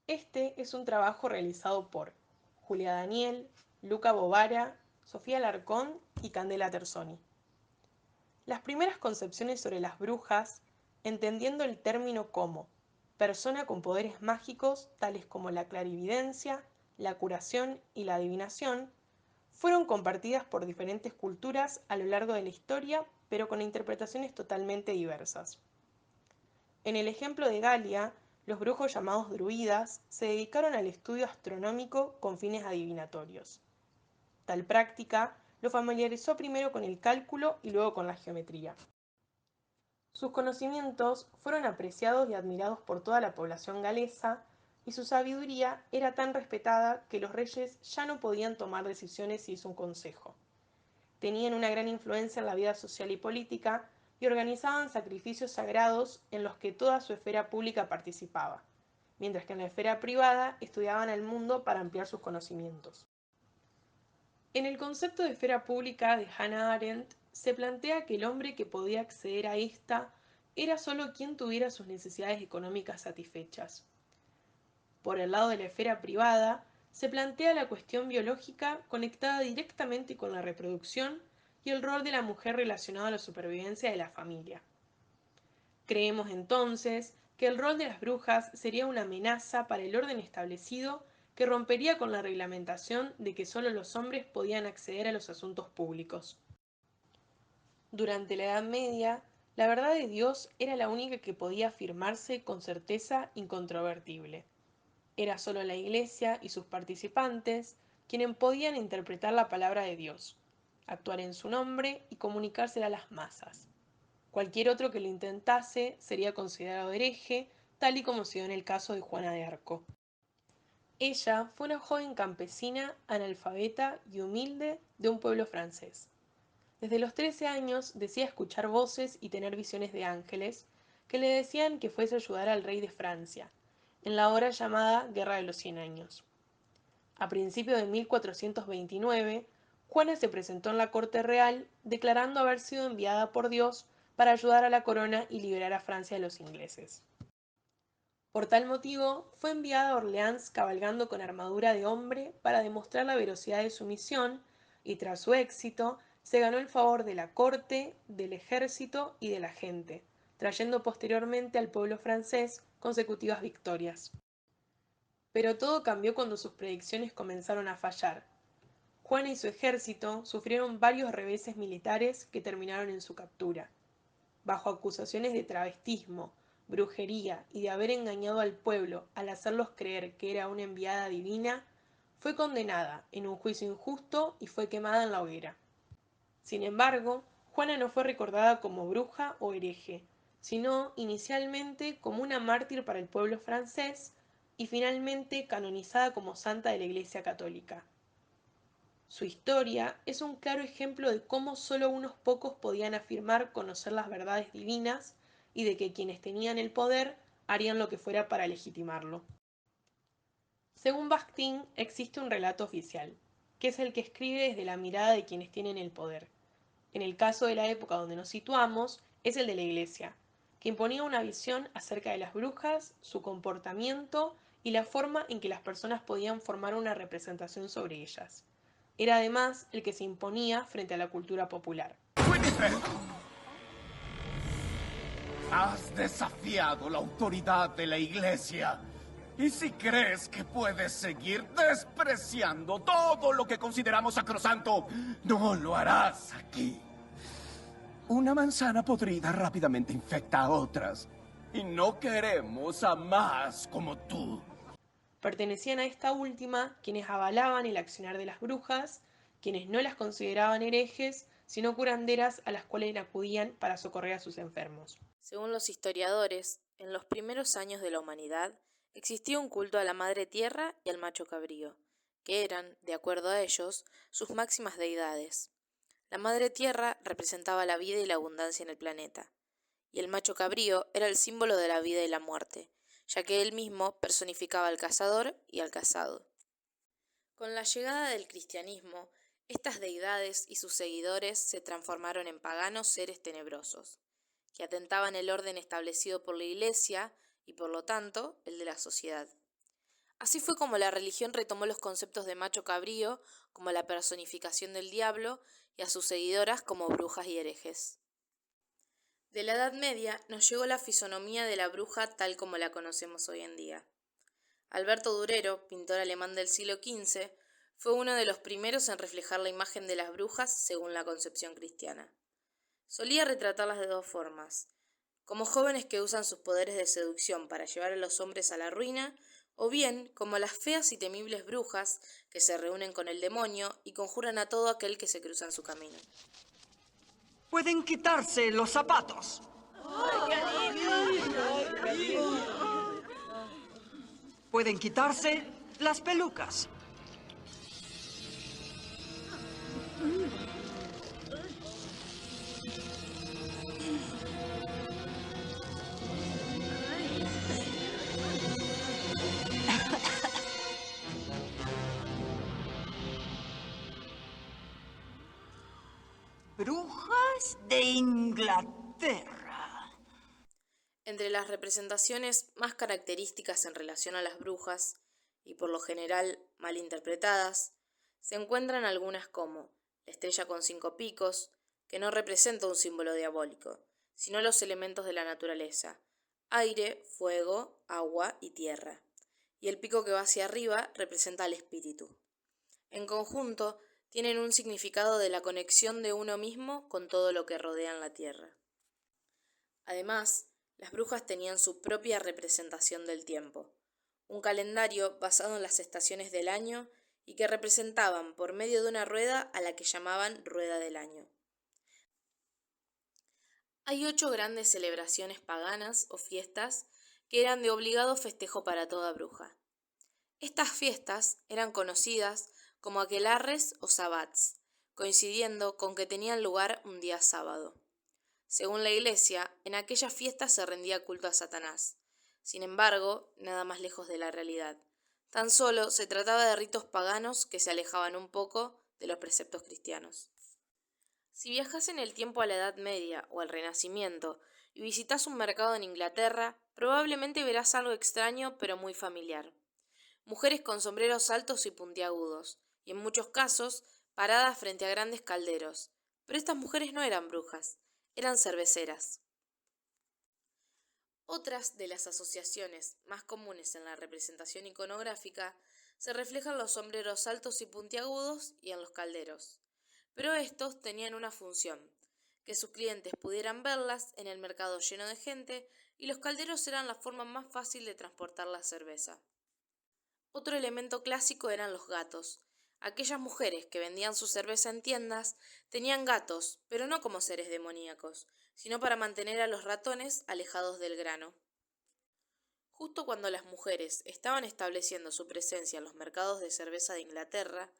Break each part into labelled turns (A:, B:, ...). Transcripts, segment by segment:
A: Este es un trabajo realizado por Julia Daniel, Luca Bovara, Sofía Larcón y Candela Terzoni. Las primeras concepciones sobre las brujas, entendiendo el término como persona con poderes mágicos tales como la clarividencia, la curación y la adivinación, fueron compartidas por diferentes culturas a lo largo de la historia, pero con interpretaciones totalmente diversas. En el ejemplo de Galia, los brujos llamados druidas se dedicaron al estudio astronómico con fines adivinatorios. Tal práctica lo familiarizó primero con el cálculo y luego con la geometría. Sus conocimientos fueron apreciados y admirados por toda la población galesa, y su sabiduría era tan respetada que los reyes ya no podían tomar decisiones sin su consejo. Tenían una gran influencia en la vida social y política y organizaban sacrificios sagrados en los que toda su esfera pública participaba, mientras que en la esfera privada estudiaban el mundo para ampliar sus conocimientos. En el concepto de esfera pública de Hannah Arendt se plantea que el hombre que podía acceder a esta era solo quien tuviera sus necesidades económicas satisfechas. Por el lado de la esfera privada, se plantea la cuestión biológica conectada directamente con la reproducción y el rol de la mujer relacionado a la supervivencia de la familia. Creemos entonces que el rol de las brujas sería una amenaza para el orden establecido que rompería con la reglamentación de que solo los hombres podían acceder a los asuntos públicos. Durante la Edad Media, la verdad de Dios era la única que podía afirmarse con certeza incontrovertible. Era solo la Iglesia y sus participantes quienes podían interpretar la palabra de Dios, actuar en su nombre y comunicársela a las masas. Cualquier otro que lo intentase sería considerado hereje, tal y como se dio en el caso de Juana de Arco. Ella fue una joven campesina, analfabeta y humilde de un pueblo francés. Desde los 13 años decía escuchar voces y tener visiones de ángeles que le decían que fuese a ayudar al rey de Francia, en la hora llamada Guerra de los Cien Años. A principios de 1429, Juana se presentó en la corte real declarando haber sido enviada por Dios para ayudar a la corona y liberar a Francia de los ingleses. Por tal motivo, fue enviada a Orleans cabalgando con armadura de hombre para demostrar la veracidad de su misión, y tras su éxito, se ganó el favor de la corte, del ejército y de la gente, trayendo posteriormente al pueblo francés consecutivas victorias. Pero todo cambió cuando sus predicciones comenzaron a fallar. Juana y su ejército sufrieron varios reveses militares que terminaron en su captura. Bajo acusaciones de travestismo, brujería y de haber engañado al pueblo al hacerlos creer que era una enviada divina, fue condenada en un juicio injusto y fue quemada en la hoguera. Sin embargo, Juana no fue recordada como bruja o hereje, sino inicialmente como una mártir para el pueblo francés y finalmente canonizada como santa de la Iglesia Católica. Su historia es un claro ejemplo de cómo solo unos pocos podían afirmar conocer las verdades divinas y de que quienes tenían el poder harían lo que fuera para legitimarlo. Según Bakhtin, existe un relato oficial, que es el que escribe desde la mirada de quienes tienen el poder. En el caso de la época donde nos situamos, es el de la Iglesia, que imponía una visión acerca de las brujas, su comportamiento y la forma en que las personas podían formar una representación sobre ellas. Era además el que se imponía frente a la cultura popular.
B: Winifred, has desafiado la autoridad de la Iglesia. Y si crees que puedes seguir despreciando todo lo que consideramos sacrosanto, no lo harás aquí. Una manzana podrida rápidamente infecta a otras. Y no queremos a más como tú.
A: Pertenecían a esta última quienes avalaban el accionar de las brujas, quienes no las consideraban herejes, sino curanderas a las cuales acudían para socorrer a sus enfermos.
C: Según los historiadores, en los primeros años de la humanidad existía un culto a la madre tierra y al macho cabrío, que eran, de acuerdo a ellos, sus máximas deidades. La madre tierra representaba la vida y la abundancia en el planeta, y el macho cabrío era el símbolo de la vida y la muerte, ya que él mismo personificaba al cazador y al cazado. Con la llegada del cristianismo, estas deidades y sus seguidores se transformaron en paganos seres tenebrosos, que atentaban el orden establecido por la Iglesia y por lo tanto el de la sociedad. Así fue como la religión retomó los conceptos de macho cabrío como la personificación del diablo y a sus seguidoras como brujas y herejes. De la Edad Media nos llegó la fisonomía de la bruja tal como la conocemos hoy en día. Alberto Durero, pintor alemán del siglo XV, fue uno de los primeros en reflejar la imagen de las brujas según la concepción cristiana. Solía retratarlas de dos formas, como jóvenes que usan sus poderes de seducción para llevar a los hombres a la ruina, o bien como las feas y temibles brujas que se reúnen con el demonio y conjuran a todo aquel que se cruza en su camino.
D: Pueden quitarse los zapatos. Pueden quitarse las pelucas. Brujas de Inglaterra.
C: Entre las representaciones más características en relación a las brujas, y por lo general mal interpretadas, se encuentran algunas como la estrella con 5 picos, que no representa un símbolo diabólico, sino los elementos de la naturaleza, aire, fuego, agua y tierra, y el pico que va hacia arriba representa al espíritu. En conjunto, tienen un significado de la conexión de uno mismo con todo lo que rodea en la tierra. Además, las brujas tenían su propia representación del tiempo, un calendario basado en las estaciones del año y que representaban por medio de una rueda a la que llamaban rueda del año. Hay 8 grandes celebraciones paganas o fiestas que eran de obligado festejo para toda bruja. Estas fiestas eran conocidas como aquelarres o sabbats, coincidiendo con que tenían lugar un día sábado. Según la Iglesia, en aquellas fiestas se rendía culto a Satanás. Sin embargo, nada más lejos de la realidad. Tan solo se trataba de ritos paganos que se alejaban un poco de los preceptos cristianos. Si viajas en el tiempo a la Edad Media o al Renacimiento y visitas un mercado en Inglaterra, probablemente verás algo extraño pero muy familiar. Mujeres con sombreros altos y puntiagudos, y en muchos casos paradas frente a grandes calderos. Pero estas mujeres no eran brujas, eran cerveceras. Otras de las asociaciones más comunes en la representación iconográfica se reflejan en los sombreros altos y puntiagudos y en los calderos. Pero estos tenían una función, que sus clientes pudieran verlas en el mercado lleno de gente, y los calderos eran la forma más fácil de transportar la cerveza. Otro elemento clásico eran los gatos. Aquellas mujeres que vendían su cerveza en tiendas tenían gatos, pero no como seres demoníacos, sino para mantener a los ratones alejados del grano. Justo cuando las mujeres estaban estableciendo su presencia en los mercados de cerveza de Inglaterra,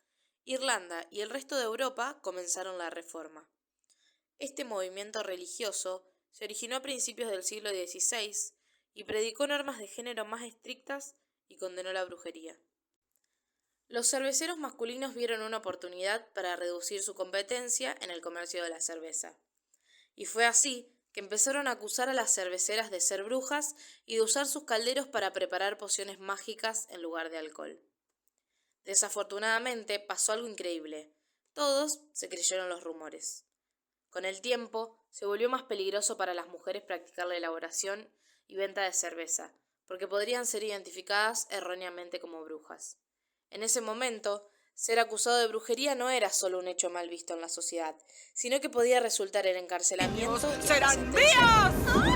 C: Irlanda y el resto de Europa comenzaron la Reforma. Este movimiento religioso se originó a principios del siglo XVI y predicó normas de género más estrictas y condenó la brujería. Los cerveceros masculinos vieron una oportunidad para reducir su competencia en el comercio de la cerveza. Y fue así que empezaron a acusar a las cerveceras de ser brujas y de usar sus calderos para preparar pociones mágicas en lugar de alcohol. Desafortunadamente pasó algo increíble. Todos se creyeron los rumores. Con el tiempo, se volvió más peligroso para las mujeres practicar la elaboración y venta de cerveza, porque podrían ser identificadas erróneamente como brujas. En ese momento, ser acusado de brujería no era solo un hecho mal visto en la sociedad, sino que podía resultar en encarcelamiento y
D: ¡Serán
C: sentencia.
D: mías!